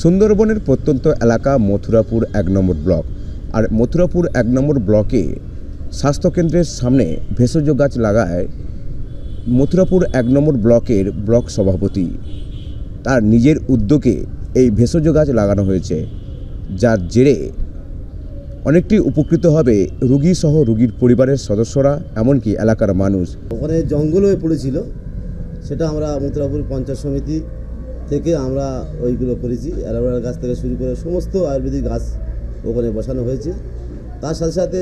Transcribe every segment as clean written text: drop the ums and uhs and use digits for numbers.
সুন্দরবনের প্রত্যন্ত এলাকা মথুরাপুর 1 নম্বর ব্লক। আর মথুরাপুর 1 নম্বর ব্লকে স্বাস্থ্যকেন্দ্রের সামনে ভেষজ গাছ লাগায় মথুরাপুর 1 নম্বর ব্লকের ব্লক সভাপতি। তার নিজের উদ্যোগে এই ভেষজ গাছ লাগানো হয়েছে, যার জেরে অনেকটি উপকৃত হবে রোগী সহ রোগীর পরিবারের সদস্যরা, এমনকি এলাকার মানুষ। ওখানে জঙ্গল হয়ে পড়েছিল, সেটা আমরা মথুরাপুর পঞ্চায়েত সমিতি থেকে আমরা ওইগুলো করেছি। অ্যালোভেরা গাছ থেকে শুরু করে সমস্ত আয়ুর্বেদিক গাছ ওখানে বসানো হয়েছে। তার সাথে সাথে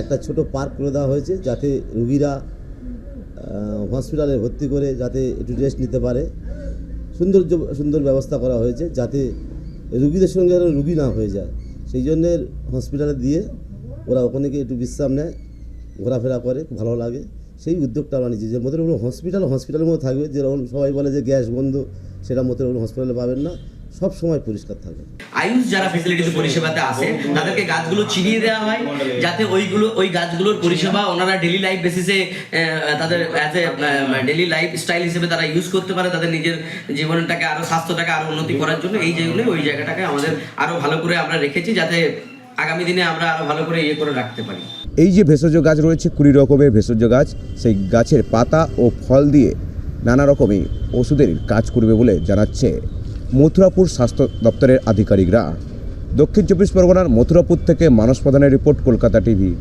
একটা ছোট পার্ক করে দেওয়া হয়েছে, যাতে রুগীরা হসপিটালে ভর্তি করে যাতে একটু রেস্ট নিতে পারে। সুন্দর ব্যবস্থা করা হয়েছে, যাতে রুগীদের সঙ্গে যেন রুগী না হয়ে যায়, সেই জন্যে হসপিটালে দিয়ে ওরা ওখানে গিয়ে একটু বিশ্রাম নেয়, ঘোরাফেরা করে, ভালো লাগে। সেই উদ্যোগটা আমরা নিচ্ছি যে মধ্যে হসপিটালের মধ্যে থাকবে। যেরকম সবাই বলে যে গ্যাস বন্ধ, সেটা মধ্যে হসপিটালে পাবেন না, সব সময় পরিষ্কার থাকবে। আয়ুষ যারা ফ্যাসিলিটিস পরিষেবাতে আসে তাদেরকে গাছগুলো চিনিয়ে দেওয়া হয়, যাতে ওই গাছগুলোর পরিষেবা ওনারা ডেলি লাইফ বেসিসে তাদের as a daily life style হিসেবে তারা ইউজ করতে পারে, তাদের নিজের জীবনটাকে আরও স্বাস্থ্যটাকে আরও উন্নতি করার জন্য। এই যেগুলো ওই জায়গাটাকে আমাদের আরও ভালো করে আমরা রেখেছি, যাতে আগামী দিনে আমরা আরও ভালো করে করে রাখতে পারি। এই যে ভেষজ গাছ রয়েছে 20 রকমের ভেষজ গাছ, সেই গাছের পাতা ও ফল দিয়ে নানা রকমের ওষুধের কাজ করবে বলে জানাচ্ছে মথুরাপুর স্বাস্থ্য দপ্তরের আধিকারিকরা। দক্ষিণ 24 পরগনার মথুরাপুর থেকে মানস প্রধানের রিপোর্ট, কলকাতা টিভি।